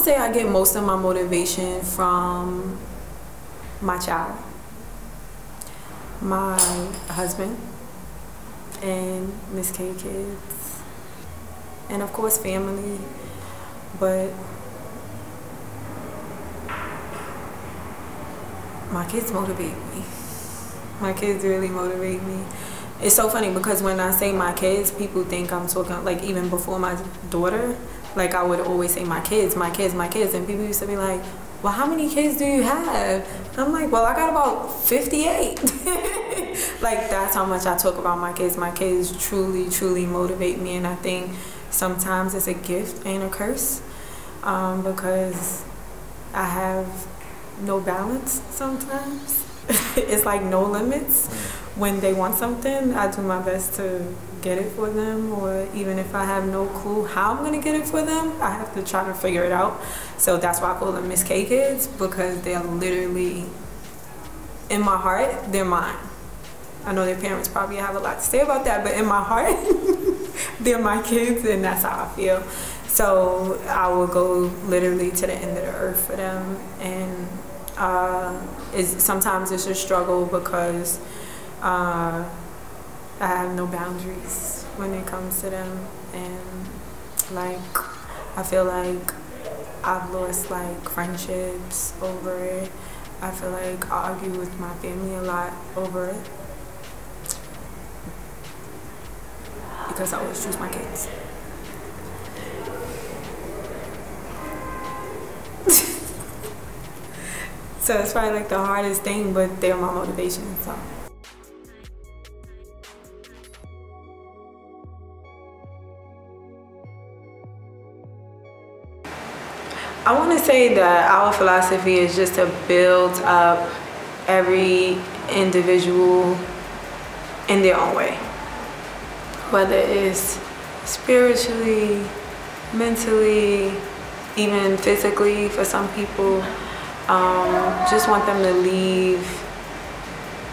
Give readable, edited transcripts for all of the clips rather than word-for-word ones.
say I get most of my motivation from my child, my husband, and Miss K kids, and of course family, but my kids motivate me. My kids really motivate me. It's so funny because when I say my kids, people think I'm talking, like, even before my daughter, like, I would always say my kids, my kids, my kids, and people used to be like, well, how many kids do you have? And I'm like, well, I got about 58. Like, that's how much I talk about my kids. My kids truly, truly motivate me, and I think sometimes it's a gift and a curse, because I have no balance sometimes. It's like no limits. When they want something, I do my best to get it for them, or even if I have no clue how I'm gonna get it for them, I have to try to figure it out. So that's why I call them Miss K kids, because they're literally, in my heart, they're mine. I know their parents probably have a lot to say about that, but in my heart, they're my kids, and that's how I feel. So I will go literally to the end of the earth for them, and sometimes it's a struggle because I have no boundaries when it comes to them, and like I feel like I've lost like friendships over it. I feel like I argue with my family a lot over it because I always choose my kids. So it's probably like the hardest thing, but they're my motivation, so. I want to say that our philosophy is just to build up every individual in their own way. Whether it's spiritually, mentally, even physically for some people. Just want them to leave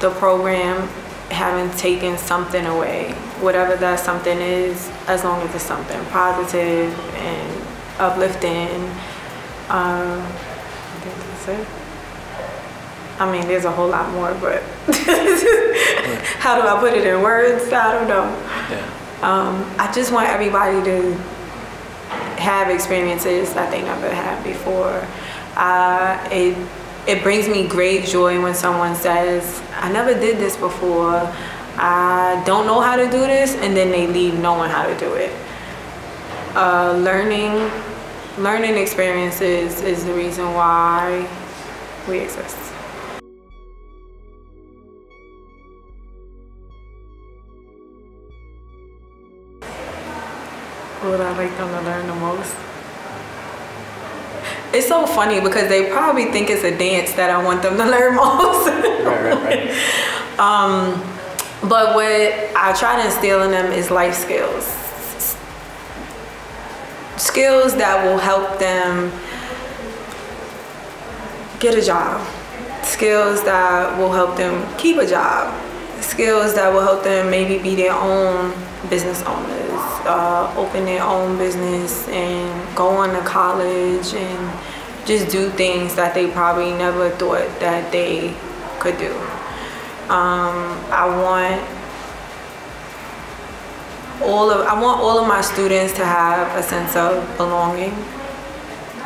the program having taken something away, whatever that something is, as long as it's something positive and uplifting. I think that's it. I mean, there's a whole lot more, but how do I put it in words? I don't know. Yeah. I just want everybody to have experiences that they never had before. It brings me great joy when someone says, I never did this before, I don't know how to do this, and then they leave knowing how to do it. Learning experiences is the reason why we exist. What would I like them to learn the most? It's so funny because they probably think it's a dance that I want them to learn most. Right. But what I try to instill in them is life skills. Skills that will help them get a job. Skills that will help them keep a job. Skills that will help them maybe be their own business owners, open their own business and go on to college and just do things that they probably never thought that they could do. I want all of my students to have a sense of belonging.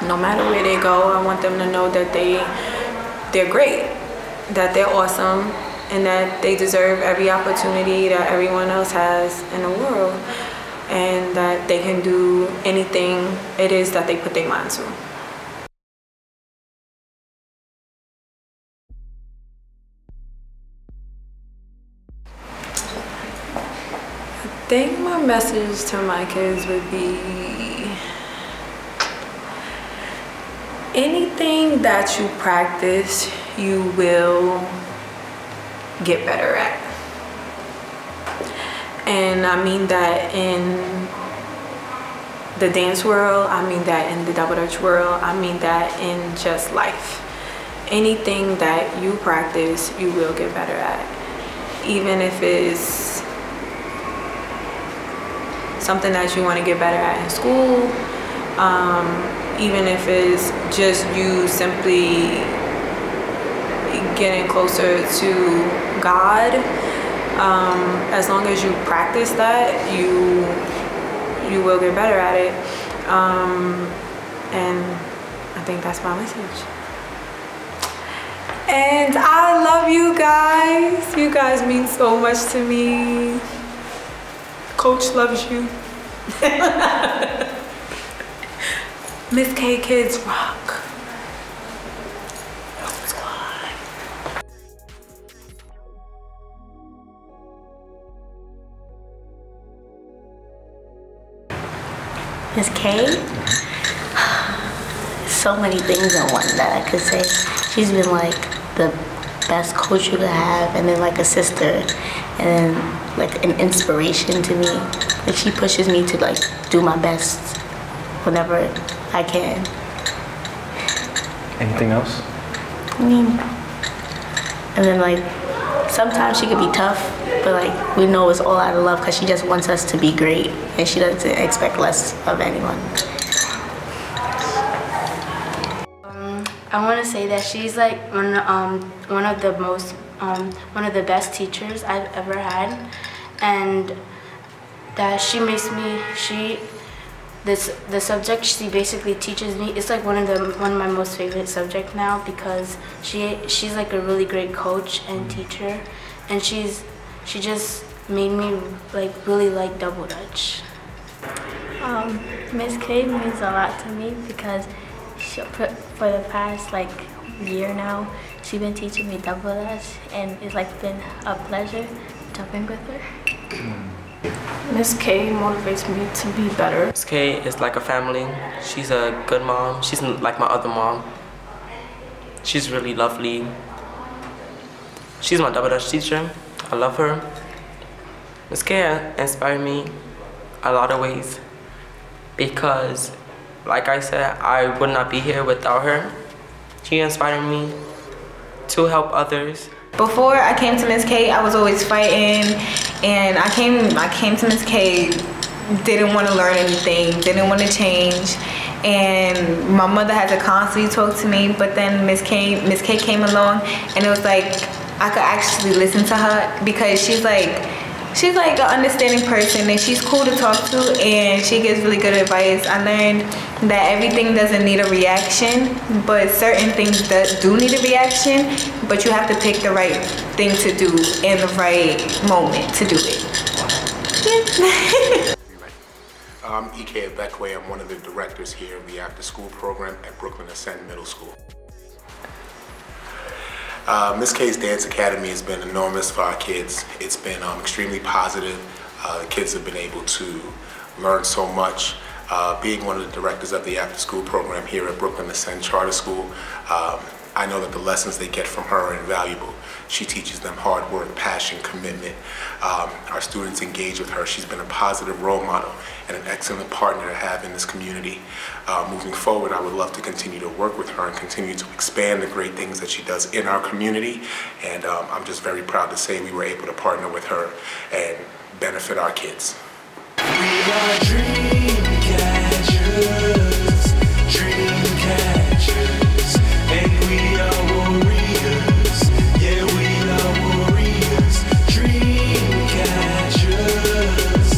No matter where they go, I want them to know that they're great, that they're awesome, and that they deserve every opportunity that everyone else has in the world, and that they can do anything it is that they put their mind to. I think my message to my kids would be, anything that you practice, you will get better at. And I mean that in the dance world, I mean that in the double dutch world, I mean that in just life. Anything that you practice, you will get better at. Even if it's something that you want to get better at in school, even if it's just you simply getting closer to God. As long as you practice that, you will get better at it. And I think that's my message. And I love you guys. You guys mean so much to me. Coach loves you. Miss K Kids rock. Miss K? So many things in one that I could say. She's been like the best coach you could have, and then like a sister, and then like an inspiration to me. Like she pushes me to like do my best whenever I can. Anything else? I mean, and then like sometimes she could be tough, but like we know it's all out of love because she just wants us to be great, and she doesn't expect less of anyone. I want to say that she's like one of the best teachers I've ever had, and that she makes me the subject she basically teaches me. It's like one of my most favorite subjects now, because she's like a really great coach and teacher, and she just made me like really like double dutch. Miss K means a lot to me because for the past like year now, she's been teaching me double dutch, and it's like been a pleasure jumping with her. Miss K motivates me to be better. Miss K is like a family. She's a good mom. She's like my other mom. She's really lovely. She's my double dutch teacher. I love her. Miss K inspired me a lot of ways, because like I said, I would not be here without her. She inspired me to help others. Before I came to Miss K, I was always fighting, and I came to Miss K, didn't want to learn anything, didn't want to change, and my mother had to constantly talk to me. But then Miss K came along, and it was like I could actually listen to her, because she's like an understanding person, and she's cool to talk to, and she gives really good advice. I learned that everything doesn't need a reaction, but certain things do need a reaction, but you have to pick the right thing to do in the right moment to do it. I'm E.K. Bekwe. I'm one of the directors here of the after school program at Brooklyn Ascent Middle School. Miss K's Dance Academy has been enormous for our kids. It's been extremely positive. The kids have been able to learn so much. Being one of the directors of the after school program here at Brooklyn Ascent Charter School, I know that the lessons they get from her are invaluable. She teaches them hard work, passion, commitment. Our students engage with her. She's been a positive role model and an excellent partner to have in this community. Moving forward, I would love to continue to work with her and continue to expand the great things that she does in our community. And I'm just very proud to say we were able to partner with her and benefit our kids. We are dream catchers, and we are warriors. Yeah, we are warriors, dream catchers,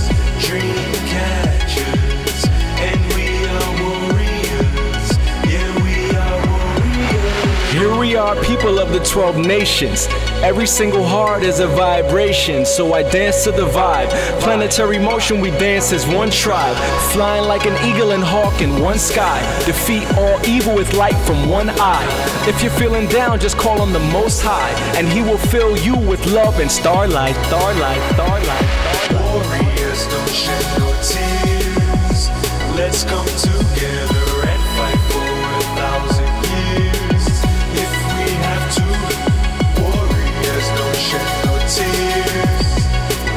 and we are warriors. Yeah, we are warriors. Here we are, people of the 12 nations. Every single heart is a vibration, so I dance to the vibe. Planetary motion, we dance as one tribe, flying like an eagle and hawk in one sky. Defeat all evil with light from one eye. If you're feeling down, just call on the Most High, and He will fill you with love and starlight, starlight, starlight. Warriors, don't shed no tears. Let's come together and fight for 1,000 years. If we have to. Don't shed no tears.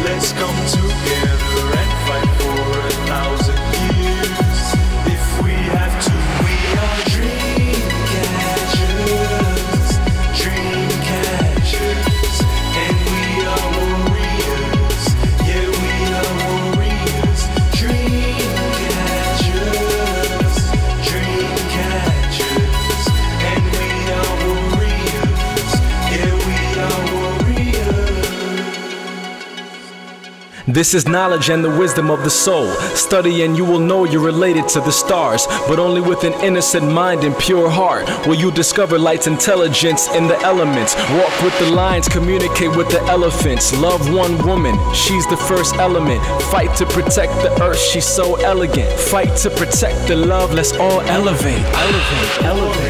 Let's come together and fight for 1,000 years. If we have to, we are dream catchers, and we are warriors. Yeah, we are warriors, dream catchers, This is knowledge and the wisdom of the soul. Study and you will know you're related to the stars, but only with an innocent mind and pure heart will you discover light's intelligence in the elements. Walk with the lions, communicate with the elephants. Love one woman, she's the first element. Fight to protect the earth, she's so elegant. Fight to protect the love, let's all elevate. Elevate, elevate.